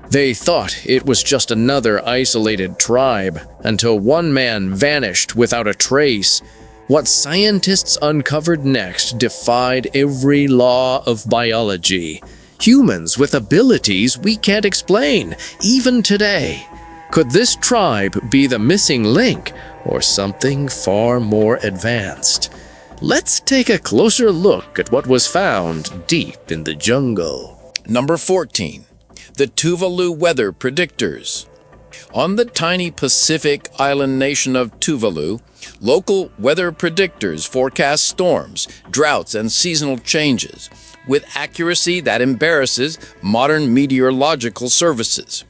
They thought it was just another isolated tribe until one man vanished without a trace. What scientists uncovered next defied every law of biology. Humans with abilities we can't explain, even today. Could this tribe be the missing link or something far more advanced? Let's take a closer look at what was found deep in the jungle. Number 14. The Tuvalu Weather Predictors. On the tiny Pacific island nation of Tuvalu, local weather predictors forecast storms, droughts, and seasonal changes with accuracy that embarrasses modern meteorological services.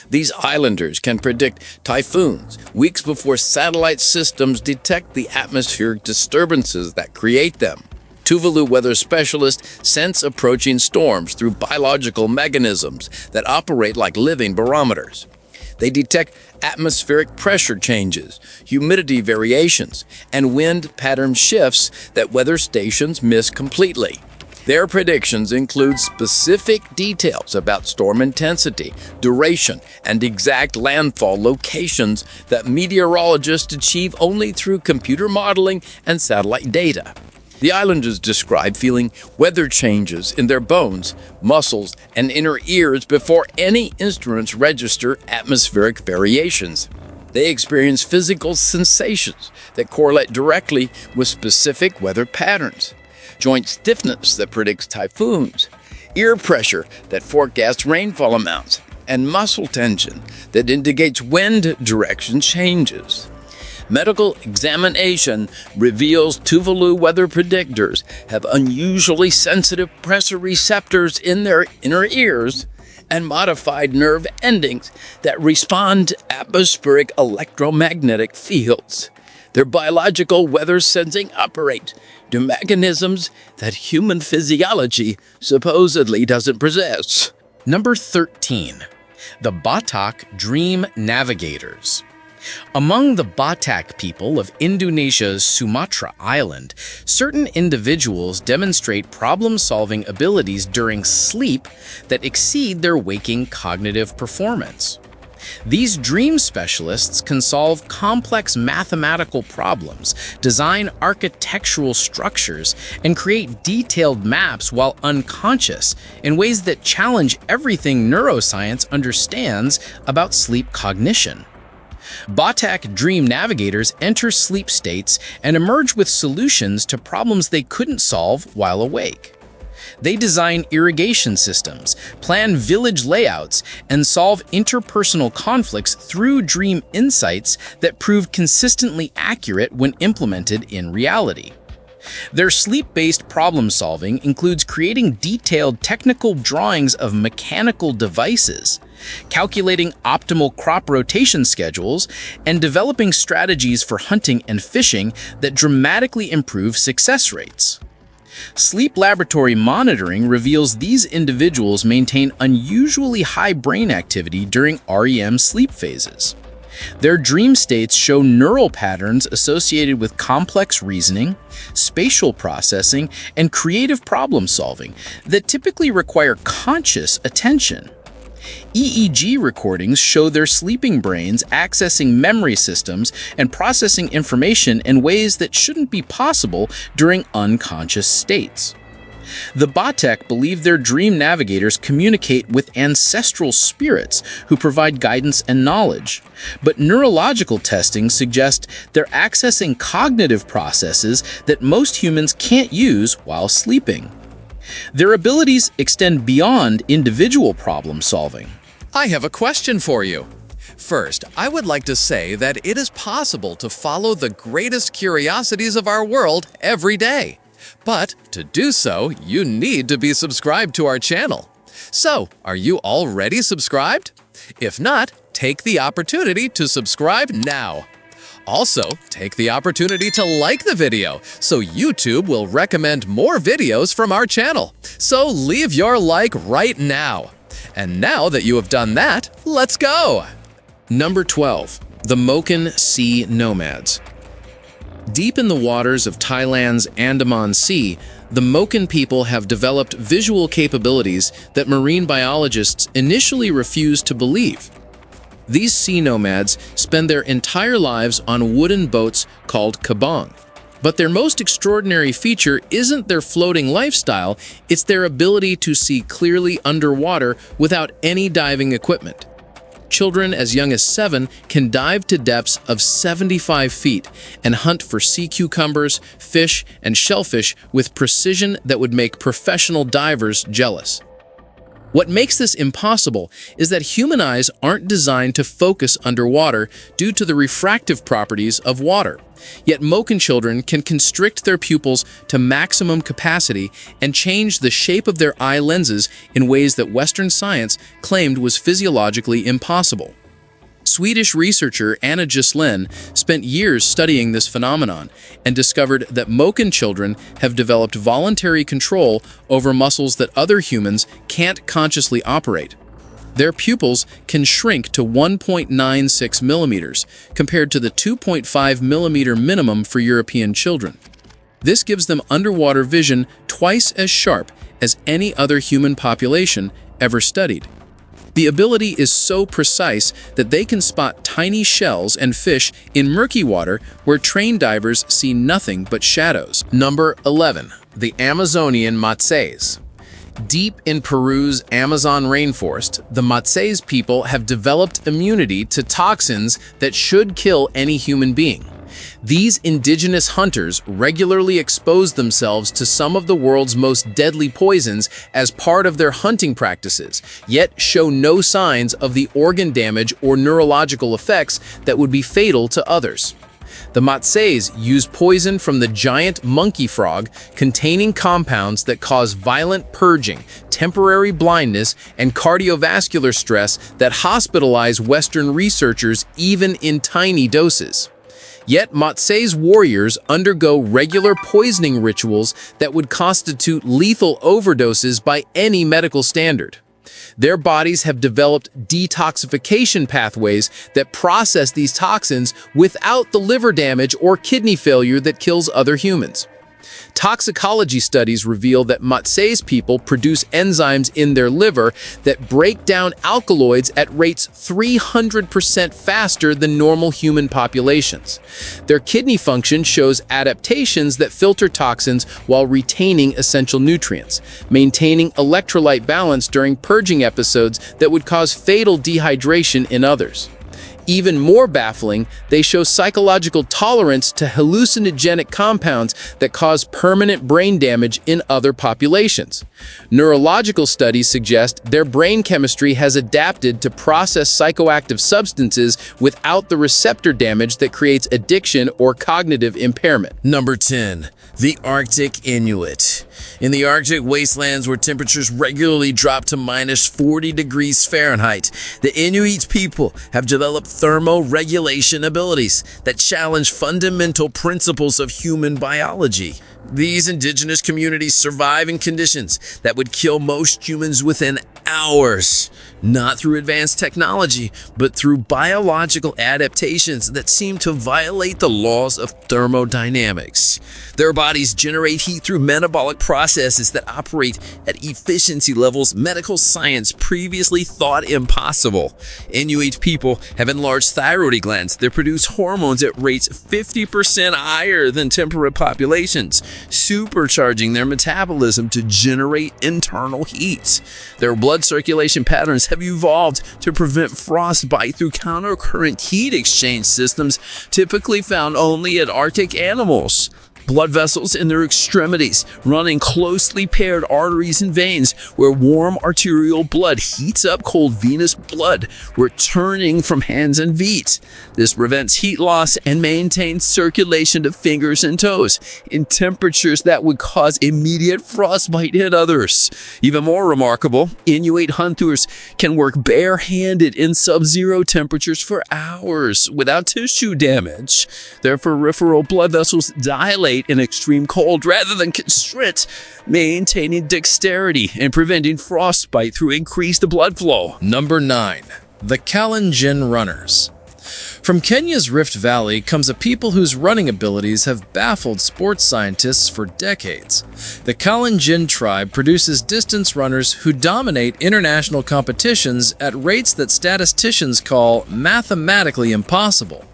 These islanders can predict typhoons weeks before satellite systems detect the atmospheric disturbances that create them. Tuvalu weather specialists sense approaching storms through biological mechanisms that operate like living barometers. They detect atmospheric pressure changes, humidity variations, and wind pattern shifts that weather stations miss completely. Their predictions include specific details about storm intensity, duration, and exact landfall locations that meteorologists achieve only through computer modeling and satellite data. The islanders describe feeling weather changes in their bones, muscles, and inner ears before any instruments register atmospheric variations. They experience physical sensations that correlate directly with specific weather patterns. Joint stiffness that predicts typhoons, ear pressure that forecasts rainfall amounts, and muscle tension that indicates wind direction changes. Medical examination reveals Tuvalu weather predictors have unusually sensitive pressure receptors in their inner ears and modified nerve endings that respond to atmospheric electromagnetic fields. Their biological weather sensing operate to mechanisms that human physiology supposedly doesn't possess. Number 13. The Batak Dream Navigators. Among the Batak people of Indonesia's Sumatra Island, certain individuals demonstrate problem-solving abilities during sleep that exceed their waking cognitive performance. These dream specialists can solve complex mathematical problems, design architectural structures, and create detailed maps while unconscious in ways that challenge everything neuroscience understands about sleep cognition. Batak Dream Navigators enter sleep states and emerge with solutions to problems they couldn't solve while awake. They design irrigation systems, plan village layouts, and solve interpersonal conflicts through dream insights that prove consistently accurate when implemented in reality. Their sleep-based problem-solving includes creating detailed technical drawings of mechanical devices, calculating optimal crop rotation schedules, and developing strategies for hunting and fishing that dramatically improve success rates. Sleep laboratory monitoring reveals these individuals maintain unusually high brain activity during REM sleep phases. Their dream states show neural patterns associated with complex reasoning, spatial processing, and creative problem-solving that typically require conscious attention. EEG recordings show their sleeping brains accessing memory systems and processing information in ways that shouldn't be possible during unconscious states. The Batak believe their dream navigators communicate with ancestral spirits who provide guidance and knowledge, but neurological testing suggests they're accessing cognitive processes that most humans can't use while sleeping. Their abilities extend beyond individual problem solving. I have a question for you. First, I would like to say that it is possible to follow the greatest curiosities of our world every day. But to do so, you need to be subscribed to our channel. So, are you already subscribed? If not, take the opportunity to subscribe now. Also, take the opportunity to like the video so YouTube will recommend more videos from our channel. So leave your like right now. And now that you have done that, let's go! Number 12. The Mochin Sea Nomads. Deep in the waters of Thailand's Andaman Sea, The Mochin people have developed visual capabilities that marine biologists initially refused to believe. These sea nomads spend their entire lives on wooden boats called kabong. But their most extraordinary feature isn't their floating lifestyle, it's their ability to see clearly underwater without any diving equipment. Children as young as 7 can dive to depths of 75 feet and hunt for sea cucumbers, fish, and shellfish with precision that would make professional divers jealous. What makes this impossible is that human eyes aren't designed to focus underwater due to the refractive properties of water. Yet Mochin children can constrict their pupils to maximum capacity and change the shape of their eye lenses in ways that Western science claimed was physiologically impossible. Swedish researcher Anna Gisslén spent years studying this phenomenon and discovered that Mochin children have developed voluntary control over muscles that other humans can't consciously operate. Their pupils can shrink to 1.96 millimeters compared to the 2.5 millimeter minimum for European children. This gives them underwater vision twice as sharp as any other human population ever studied. The ability is so precise that they can spot tiny shells and fish in murky water where trained divers see nothing but shadows. Number 11. The Amazonian Matses. Deep in Peru's Amazon rainforest, the Matses people have developed immunity to toxins that should kill any human being. These indigenous hunters regularly expose themselves to some of the world's most deadly poisons as part of their hunting practices, yet show no signs of the organ damage or neurological effects that would be fatal to others. The Matses use poison from the giant monkey frog containing compounds that cause violent purging, temporary blindness, and cardiovascular stress that hospitalize Western researchers even in tiny doses. Yet Matses warriors undergo regular poisoning rituals that would constitute lethal overdoses by any medical standard. Their bodies have developed detoxification pathways that process these toxins without the liver damage or kidney failure that kills other humans. Toxicology studies reveal that Matses people produce enzymes in their liver that break down alkaloids at rates 300% faster than normal human populations. Their kidney function shows adaptations that filter toxins while retaining essential nutrients, maintaining electrolyte balance during purging episodes that would cause fatal dehydration in others. Even more baffling, they show psychological tolerance to hallucinogenic compounds that cause permanent brain damage in other populations. Neurological studies suggest their brain chemistry has adapted to process psychoactive substances without the receptor damage that creates addiction or cognitive impairment. Number 10. The Arctic Inuit. In the Arctic wastelands where temperatures regularly drop to minus 40 degrees Fahrenheit, the Inuit people have developed thermoregulation abilities that challenge fundamental principles of human biology. These indigenous communities survive in conditions that would kill most humans within hours, not through advanced technology, but through biological adaptations that seem to violate the laws of thermodynamics. Their bodies generate heat through metabolic processes that operate at efficiency levels medical science previously thought impossible. Inuit people have enlarged thyroid glands that produce hormones at rates 50% higher than temperate populations, supercharging their metabolism to generate internal heat. Their blood circulation patterns have evolved to prevent frostbite through countercurrent heat exchange systems typically found only in Arctic animals. Blood vessels in their extremities run in closely paired arteries and veins where warm arterial blood heats up cold venous blood, returning from hands and feet. This prevents heat loss and maintains circulation to fingers and toes in temperatures that would cause immediate frostbite in others. Even more remarkable, Inuit hunters can work barehanded in sub-zero temperatures for hours without tissue damage. Their peripheral blood vessels dilate in extreme cold rather than constrict, maintaining dexterity and preventing frostbite through increased blood flow. Number 9. The Kalen Runners. From Kenya's Rift Valley comes a people whose running abilities have baffled sports scientists for decades. The Kalenjin tribe produces distance runners who dominate international competitions at rates that statisticians call mathematically impossible.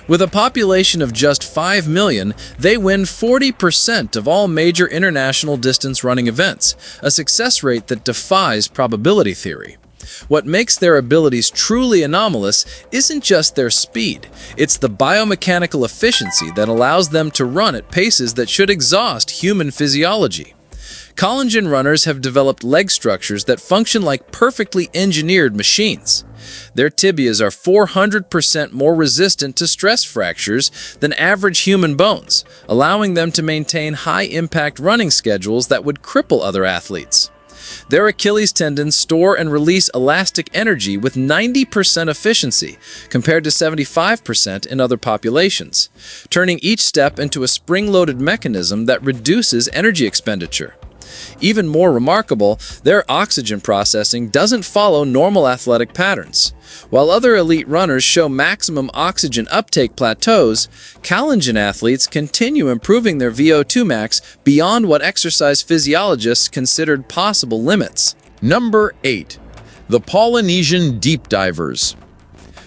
With a population of just 5 million, they win 40% of all major international distance running events, a success rate that defies probability theory. What makes their abilities truly anomalous isn't just their speed, it's the biomechanical efficiency that allows them to run at paces that should exhaust human physiology. Kalenjin runners have developed leg structures that function like perfectly engineered machines. Their tibias are 400% more resistant to stress fractures than average human bones, allowing them to maintain high-impact running schedules that would cripple other athletes. Their Achilles tendons store and release elastic energy with 90% efficiency, compared to 75% in other populations, turning each step into a spring-loaded mechanism that reduces energy expenditure. Even more remarkable, their oxygen processing doesn't follow normal athletic patterns. While other elite runners show maximum oxygen uptake plateaus, Kalenjin athletes continue improving their VO2 max beyond what exercise physiologists considered possible limits. Number 8. The Polynesian Deep Divers.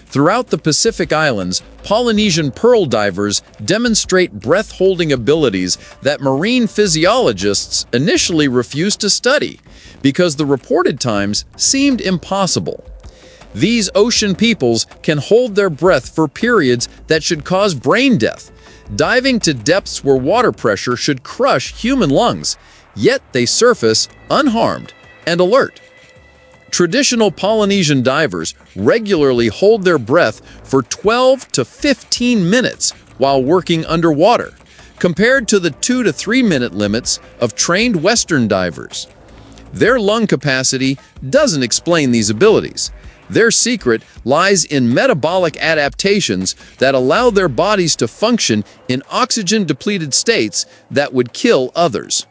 Throughout the Pacific Islands, Polynesian pearl divers demonstrate breath-holding abilities that marine physiologists initially refused to study because the reported times seemed impossible. These ocean peoples can hold their breath for periods that should cause brain death, diving to depths where water pressure should crush human lungs, yet they surface unharmed and alert. Traditional Polynesian divers regularly hold their breath for 12 to 15 minutes while working underwater, compared to the 2 to 3 minute limits of trained Western divers. Their lung capacity doesn't explain these abilities. Their secret lies in metabolic adaptations that allow their bodies to function in oxygen-depleted states that would kill others.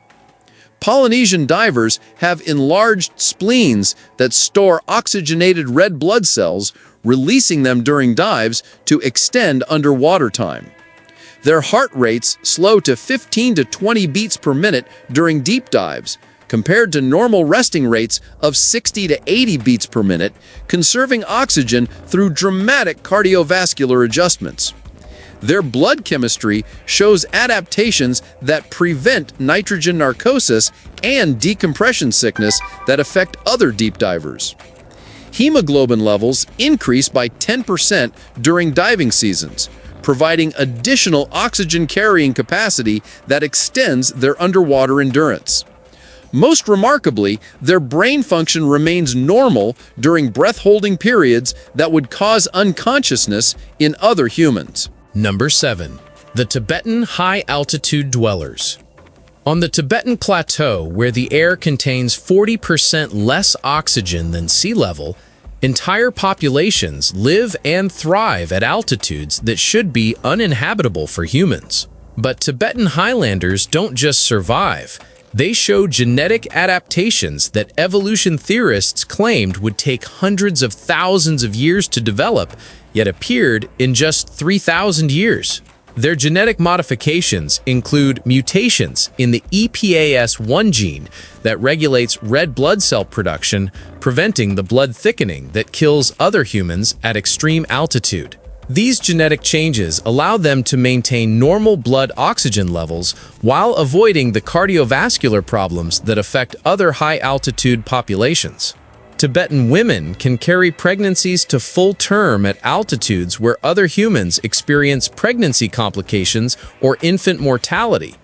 Polynesian divers have enlarged spleens that store oxygenated red blood cells, releasing them during dives to extend underwater time. Their heart rates slow to 15 to 20 beats per minute during deep dives, compared to normal resting rates of 60 to 80 beats per minute, conserving oxygen through dramatic cardiovascular adjustments. Their blood chemistry shows adaptations that prevent nitrogen narcosis and decompression sickness that affect other deep divers. Hemoglobin levels increase by 10% during diving seasons, providing additional oxygen-carrying capacity that extends their underwater endurance. Most remarkably, their brain function remains normal during breath-holding periods that would cause unconsciousness in other humans. Number 7. The Tibetan High-Altitude Dwellers. On the Tibetan Plateau, where the air contains 40% less oxygen than sea level, entire populations live and thrive at altitudes that should be uninhabitable for humans. But Tibetan Highlanders don't just survive. They show genetic adaptations that evolution theorists claimed would take hundreds of thousands of years to develop, yet appeared in just 3,000 years. Their genetic modifications include mutations in the EPAS1 gene that regulates red blood cell production, preventing the blood thickening that kills other humans at extreme altitude. These genetic changes allow them to maintain normal blood oxygen levels while avoiding the cardiovascular problems that affect other high-altitude populations. Tibetan women can carry pregnancies to full term at altitudes where other humans experience pregnancy complications or infant mortality.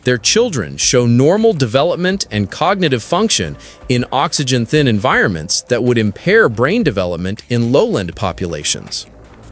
Their children show normal development and cognitive function in oxygen-thin environments that would impair brain development in lowland populations.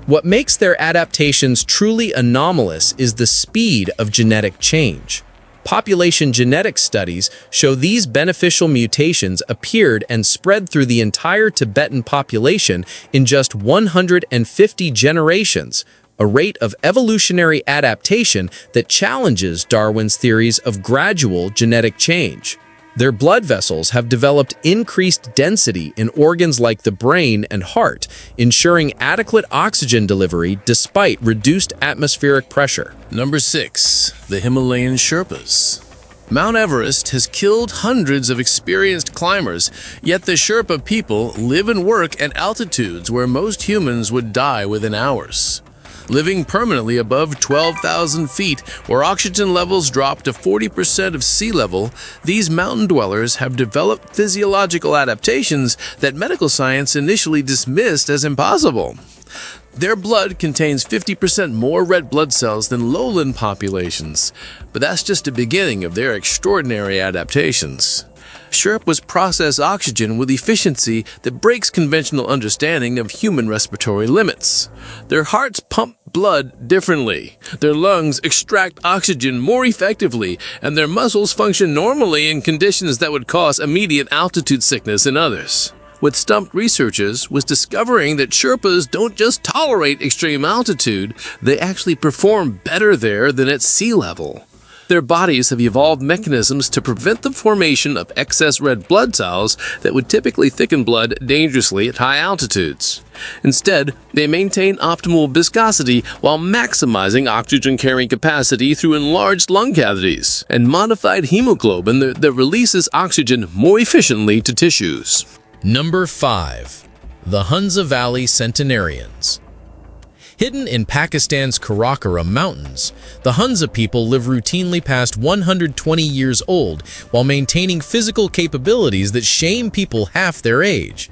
What makes their adaptations truly anomalous is the speed of genetic change. Population genetics studies show these beneficial mutations appeared and spread through the entire Tibetan population in just 150 generations, a rate of evolutionary adaptation that challenges Darwin's theories of gradual genetic change. Their blood vessels have developed increased density in organs like the brain and heart, ensuring adequate oxygen delivery despite reduced atmospheric pressure. Number 6. The Himalayan Sherpas. Mount Everest has killed hundreds of experienced climbers, yet the Sherpa people live and work at altitudes where most humans would die within hours. Living permanently above 12,000 feet, where oxygen levels drop to 40% of sea level, these mountain dwellers have developed physiological adaptations that medical science initially dismissed as impossible. Their blood contains 50% more red blood cells than lowland populations, but that's just the beginning of their extraordinary adaptations. Sherpas process oxygen with efficiency that breaks conventional understanding of human respiratory limits. Their hearts pump blood differently, their lungs extract oxygen more effectively, and their muscles function normally in conditions that would cause immediate altitude sickness in others. What stumped researchers was discovering that Sherpas don't just tolerate extreme altitude, they actually perform better there than at sea level. Their bodies have evolved mechanisms to prevent the formation of excess red blood cells that would typically thicken blood dangerously at high altitudes. Instead, they maintain optimal viscosity while maximizing oxygen carrying capacity through enlarged lung cavities and modified hemoglobin that releases oxygen more efficiently to tissues. Number 5. The Hanza Valley Centenarians. Hidden in Pakistan's Karakoram Mountains, the Hanza people live routinely past 120 years old while maintaining physical capabilities that shame people half their age.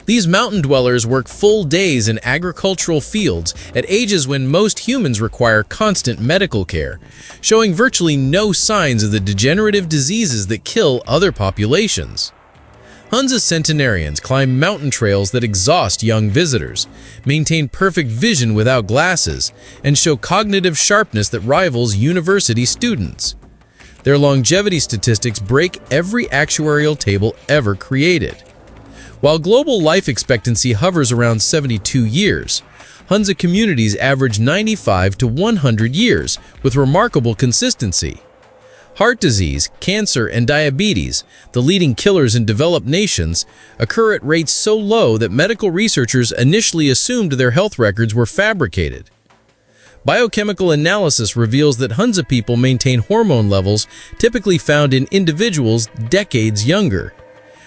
These mountain dwellers work full days in agricultural fields at ages when most humans require constant medical care, showing virtually no signs of the degenerative diseases that kill other populations. Hanza centenarians climb mountain trails that exhaust young visitors, maintain perfect vision without glasses, and show cognitive sharpness that rivals university students. Their longevity statistics break every actuarial table ever created. While global life expectancy hovers around 72 years, Hanza communities average 95 to 100 years with remarkable consistency. Heart disease, cancer, and diabetes, the leading killers in developed nations, occur at rates so low that medical researchers initially assumed their health records were fabricated. Biochemical analysis reveals that Hanza people maintain hormone levels typically found in individuals decades younger.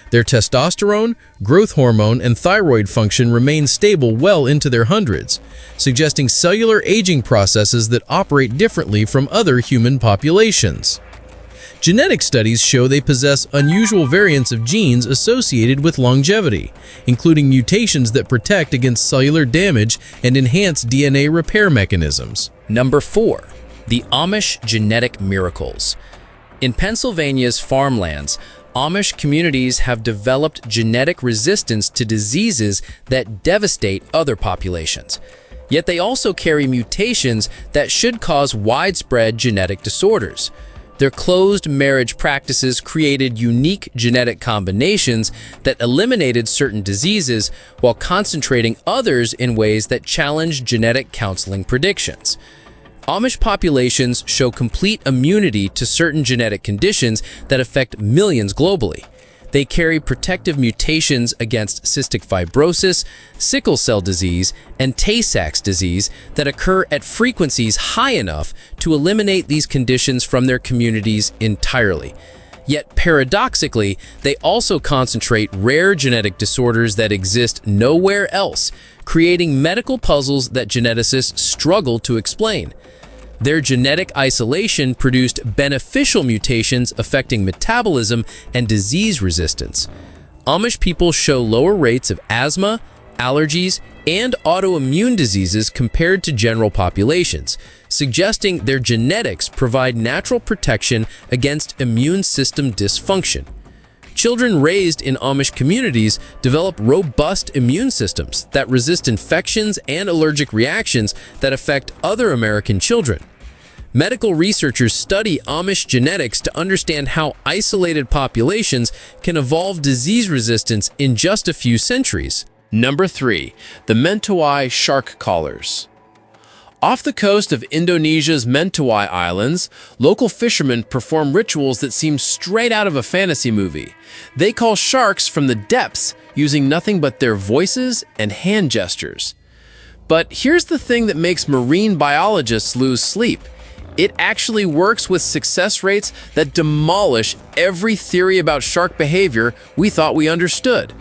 Their testosterone, growth hormone, and thyroid function remain stable well into their hundreds, suggesting cellular aging processes that operate differently from other human populations. Genetic studies show they possess unusual variants of genes associated with longevity, including mutations that protect against cellular damage and enhance DNA repair mechanisms. Number 4. The Amish Genetic Miracles. In Pennsylvania's farmlands, Amish communities have developed genetic resistance to diseases that devastate other populations. Yet they also carry mutations that should cause widespread genetic disorders. Their closed marriage practices created unique genetic combinations that eliminated certain diseases while concentrating others in ways that challenge genetic counseling predictions. Amish populations show complete immunity to certain genetic conditions that affect millions globally. They carry protective mutations against cystic fibrosis, sickle cell disease, and Tay-Sachs disease that occur at frequencies high enough to eliminate these conditions from their communities entirely. Yet paradoxically, they also concentrate rare genetic disorders that exist nowhere else, creating medical puzzles that geneticists struggle to explain. Their genetic isolation produced beneficial mutations affecting metabolism and disease resistance. Amish people show lower rates of asthma, allergies, and autoimmune diseases compared to general populations, suggesting their genetics provide natural protection against immune system dysfunction. Children raised in Amish communities develop robust immune systems that resist infections and allergic reactions that affect other American children. Medical researchers study Amish genetics to understand how isolated populations can evolve disease resistance in just a few centuries. Number 3. The Mentoai Shark Collars. Off the coast of Indonesia's Mentoai Islands, local fishermen perform rituals that seem straight out of a fantasy movie. They call sharks from the depths using nothing but their voices and hand gestures. But here's the thing that makes marine biologists lose sleep. It actually works with success rates that demolish every theory about shark behavior we thought we understood.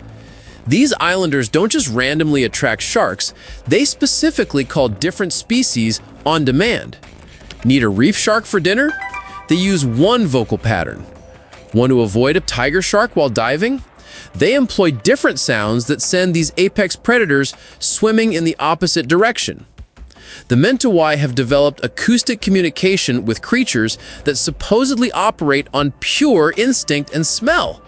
These islanders don't just randomly attract sharks, they specifically call different species on demand. Need a reef shark for dinner? They use one vocal pattern. Want to avoid a tiger shark while diving? They employ different sounds that send these apex predators swimming in the opposite direction. The Mentoai have developed acoustic communication with creatures that supposedly operate on pure instinct and smell.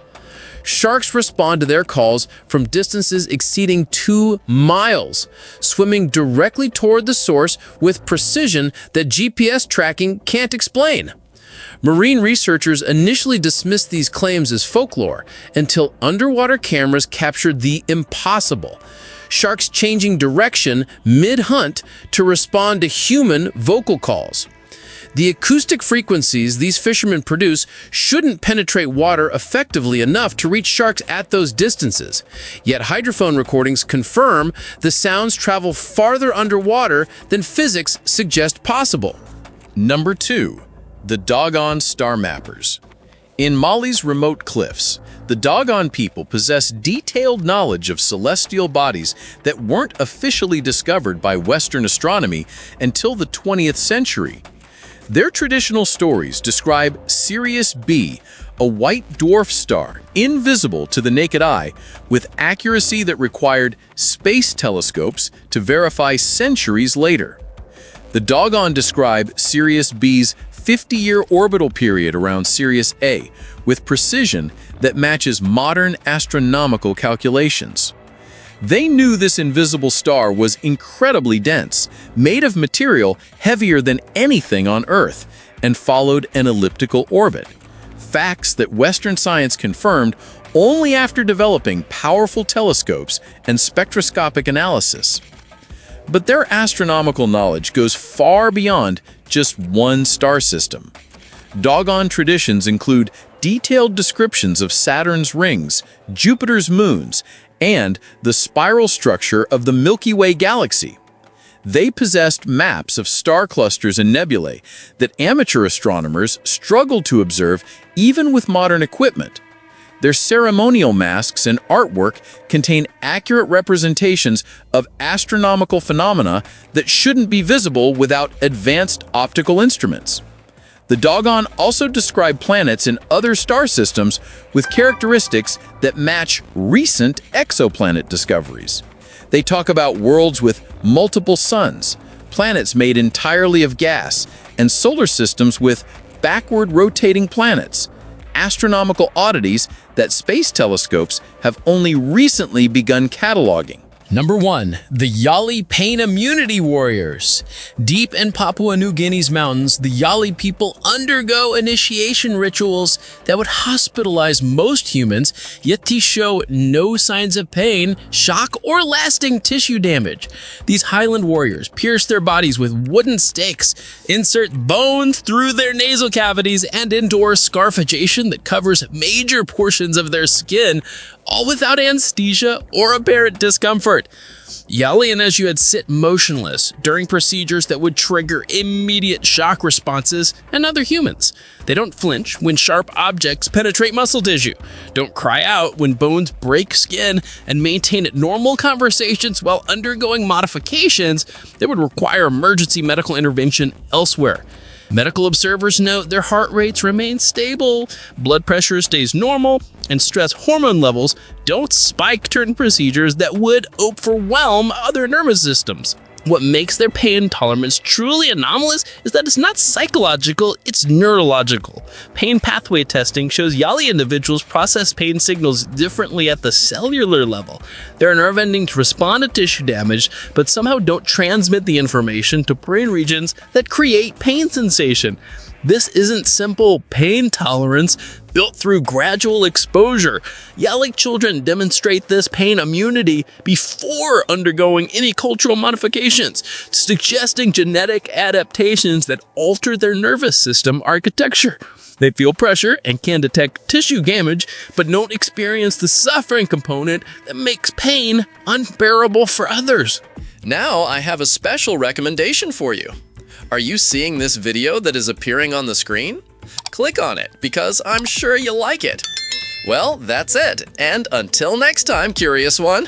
Sharks respond to their calls from distances exceeding 2 miles, swimming directly toward the source with precision that GPS tracking can't explain. Marine researchers initially dismissed these claims as folklore until underwater cameras captured the impossible. Sharks changing direction mid-hunt to respond to human vocal calls. The acoustic frequencies these fishermen produce shouldn't penetrate water effectively enough to reach sharks at those distances. Yet hydrophone recordings confirm the sounds travel farther underwater than physics suggest possible. Number 2. The Dogon Star Mappers. In Mali's remote cliffs, the Dogon people possess detailed knowledge of celestial bodies that weren't officially discovered by Western astronomy until the 20th century. Their traditional stories describe Sirius B, a white dwarf star, invisible to the naked eye, with accuracy that required space telescopes to verify centuries later. The Dogon describe Sirius B's 50-year orbital period around Sirius A, with precision that matches modern astronomical calculations. They knew this invisible star was incredibly dense, made of material heavier than anything on Earth, and followed an elliptical orbit. Facts that Western science confirmed only after developing powerful telescopes and spectroscopic analysis. But their astronomical knowledge goes far beyond just one star system. Dogon traditions include detailed descriptions of Saturn's rings, Jupiter's moons, and the spiral structure of the Milky Way galaxy. They possessed maps of star clusters and nebulae that amateur astronomers struggle to observe even with modern equipment. Their ceremonial masks and artwork contain accurate representations of astronomical phenomena that shouldn't be visible without advanced optical instruments. The Dogon also describe planets in other star systems with characteristics that match recent exoplanet discoveries. They talk about worlds with multiple suns, planets made entirely of gas, and solar systems with backward rotating planets, astronomical oddities that space telescopes have only recently begun cataloging. Number 1. The Yali Pain Immunity Warriors. Deep in Papua New Guinea's mountains, the Yali people undergo initiation rituals that would hospitalize most humans, yet to show no signs of pain, shock, or lasting tissue damage. These Highland warriors pierce their bodies with wooden stakes, insert bones through their nasal cavities, and endure scarification that covers major portions of their skin, all without anesthesia or apparent discomfort. Yali and Inuit sit motionless during procedures that would trigger immediate shock responses in other humans. They don't flinch when sharp objects penetrate muscle tissue, don't cry out when bones break skin, and maintain normal conversations while undergoing modifications that would require emergency medical intervention elsewhere. Medical observers note their heart rates remain stable, blood pressure stays normal, and stress hormone levels don't spike during procedures that would overwhelm other nervous systems. What makes their pain tolerance truly anomalous is that it's not psychological, it's neurological. Pain pathway testing shows Yali individuals process pain signals differently at the cellular level. There are nerve endings respond to tissue damage, but somehow don't transmit the information to brain regions that create pain sensation. This isn't simple pain tolerance built through gradual exposure. Yali children demonstrate this pain immunity before undergoing any cultural modifications, suggesting genetic adaptations that alter their nervous system architecture. They feel pressure and can detect tissue damage, but don't experience the suffering component that makes pain unbearable for others. Now I have a special recommendation for you. Are you seeing this video that is appearing on the screen? Click on it because I'm sure you'll like it. Well, that's it. And until next time, curious one.